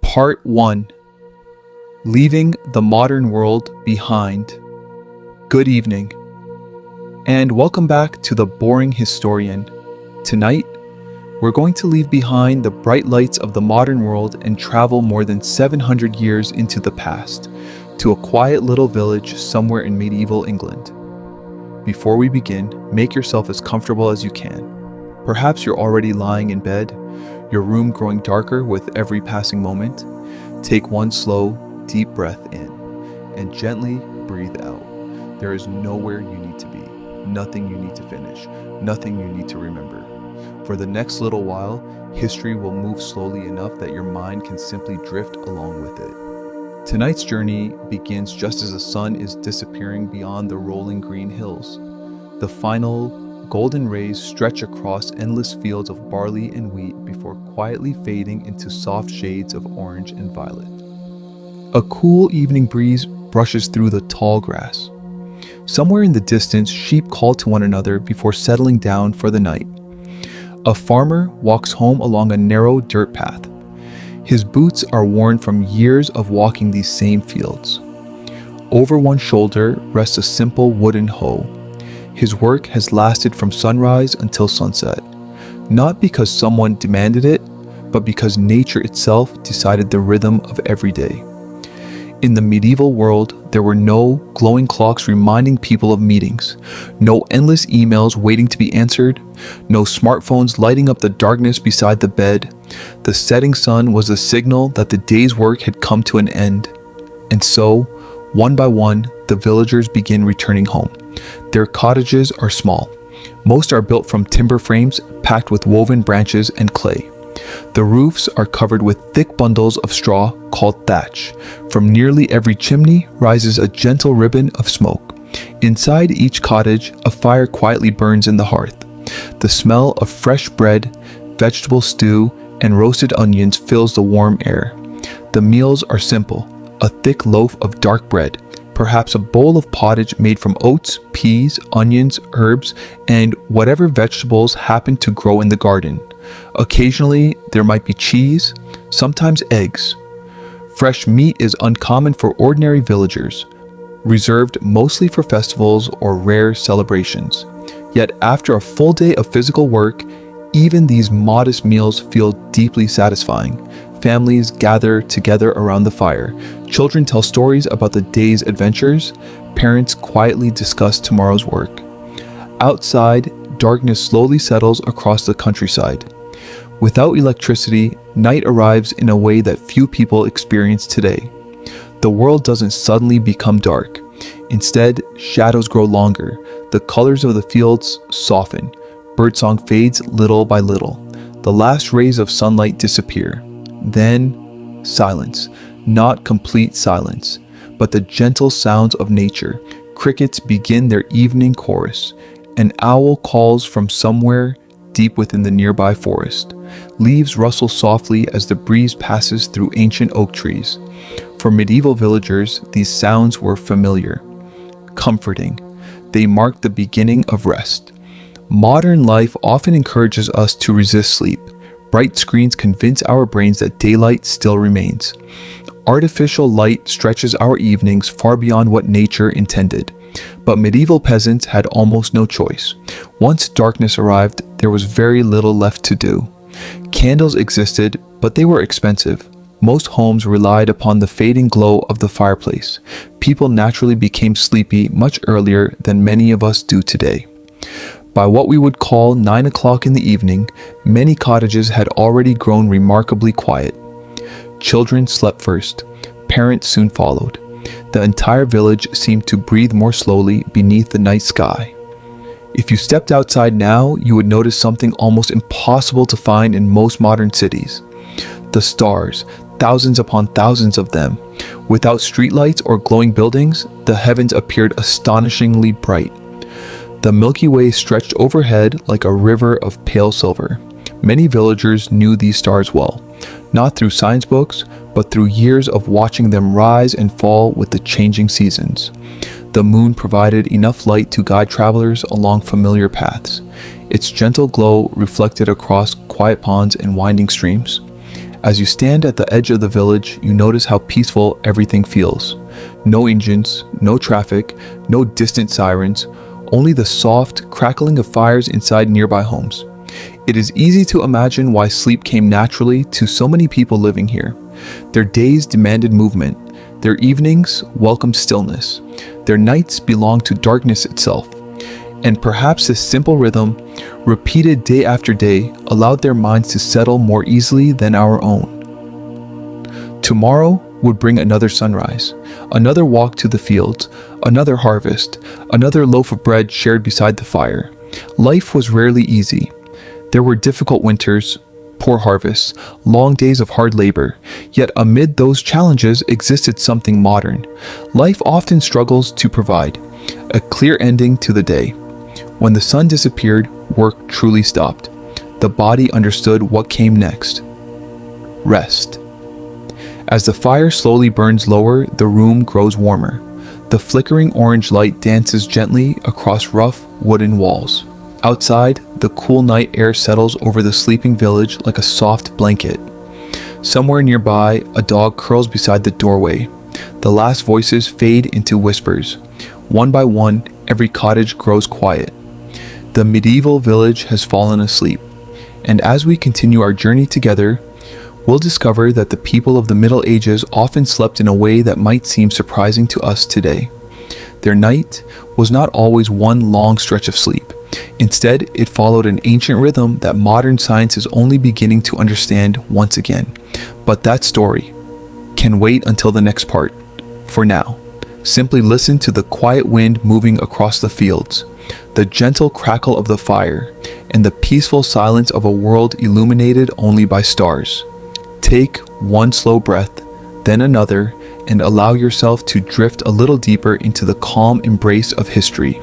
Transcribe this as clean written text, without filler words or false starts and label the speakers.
Speaker 1: Part 1. Leaving the Modern World Behind. Good evening, and welcome back to The Boring Historian. Tonight, we're going to leave behind the bright lights of the modern world and travel more than 700 years into the past, to a quiet little village somewhere in medieval England. Before we begin, make yourself as comfortable as you can. Perhaps you're already lying in bed, your room growing darker with every passing moment. Take one slow, deep breath in, and gently breathe out. There is nowhere you need to be, nothing you need to finish, nothing you need to remember. For the next little while, history will move slowly enough that your mind can simply drift along with it. Tonight's journey begins just as the sun is disappearing beyond the rolling green hills. The final golden rays stretch across endless fields of barley and wheat before quietly fading into soft shades of orange and violet. A cool evening breeze brushes through the tall grass. Somewhere in the distance, sheep call to one another before settling down for the night. A farmer walks home along a narrow dirt path. His boots are worn from years of walking these same fields. Over one shoulder rests a simple wooden hoe. His work has lasted from sunrise until sunset, not because someone demanded it, but because nature itself decided the rhythm of every day. In the medieval world, there were no glowing clocks reminding people of meetings, no endless emails waiting to be answered, no smartphones lighting up the darkness beside the bed. The setting sun was a signal that the day's work had come to an end. And so, one by one, the villagers begin returning home. Their cottages are small. Most are built from timber frames packed with woven branches and clay. The roofs are covered with thick bundles of straw called thatch. From nearly every chimney rises a gentle ribbon of smoke. Inside each cottage, a fire quietly burns in the hearth. The smell of fresh bread, vegetable stew, and roasted onions fills the warm air. The meals are simple: a thick loaf of dark bread, perhaps a bowl of pottage made from oats, peas, onions, herbs, and whatever vegetables happen to grow in the garden. Occasionally, there might be cheese, sometimes eggs. Fresh meat is uncommon for ordinary villagers, reserved mostly for festivals or rare celebrations. Yet after a full day of physical work, even these modest meals feel deeply satisfying. Families gather together around the fire. Children tell stories about the day's adventures. Parents quietly discuss tomorrow's work. Outside, darkness slowly settles across the countryside. Without electricity, night arrives in a way that few people experience today. The world doesn't suddenly become dark. Instead, shadows grow longer. The colors of the fields soften. Birdsong fades little by little. The last rays of sunlight disappear. Then, silence. Not complete silence, but the gentle sounds of nature. Crickets begin their evening chorus. An owl calls from somewhere deep within the nearby forest. Leaves rustle softly as the breeze passes through ancient oak trees. For medieval villagers, these sounds were familiar, comforting. They marked the beginning of rest. Modern life often encourages us to resist sleep. Bright screens convince our brains that daylight still remains. Artificial light stretches our evenings far beyond what nature intended. But medieval peasants had almost no choice. Once darkness arrived, there was very little left to do. Candles existed, but they were expensive. Most homes relied upon the fading glow of the fireplace. People naturally became sleepy much earlier than many of us do today. By what we would call 9 o'clock in the evening, many cottages had already grown remarkably quiet. Children slept first. Parents soon followed. The entire village seemed to breathe more slowly beneath the night sky. If you stepped outside now, you would notice something almost impossible to find in most modern cities. The stars, thousands upon thousands of them. Without streetlights or glowing buildings, the heavens appeared astonishingly bright. The Milky Way stretched overhead like a river of pale silver. Many villagers knew these stars well, not through science books, but through years of watching them rise and fall with the changing seasons. The moon provided enough light to guide travelers along familiar paths. Its gentle glow reflected across quiet ponds and winding streams. As you stand at the edge of the village, you notice how peaceful everything feels. No engines, no traffic, no distant sirens, only the soft crackling of fires inside nearby homes. It is easy to imagine why sleep came naturally to so many people living here. Their days demanded movement. Their evenings welcomed stillness. Their nights belonged to darkness itself. And perhaps this simple rhythm, repeated day after day, allowed their minds to settle more easily than our own. Tomorrow would bring another sunrise, another walk to the fields, another harvest, another loaf of bread shared beside the fire. Life was rarely easy. There were difficult winters, poor harvests, long days of hard labor. Yet amid those challenges existed something modern. Life often struggles to provide a clear ending to the day. When the sun disappeared, work truly stopped. The body understood what came next. Rest. As the fire slowly burns lower, the room grows warmer. The flickering orange light dances gently across rough wooden walls. Outside, the cool night air settles over the sleeping village like a soft blanket. Somewhere nearby, a dog curls beside the doorway. The last voices fade into whispers. One by one, every cottage grows quiet. The medieval village has fallen asleep. And as we continue our journey together, we'll discover that the people of the Middle Ages often slept in a way that might seem surprising to us today. Their night was not always one long stretch of sleep. Instead, it followed an ancient rhythm that modern science is only beginning to understand once again. But that story can wait until the next part. For now, simply listen to the quiet wind moving across the fields, the gentle crackle of the fire, and the peaceful silence of a world illuminated only by stars. Take one slow breath, then another, and allow yourself to drift a little deeper into the calm embrace of history.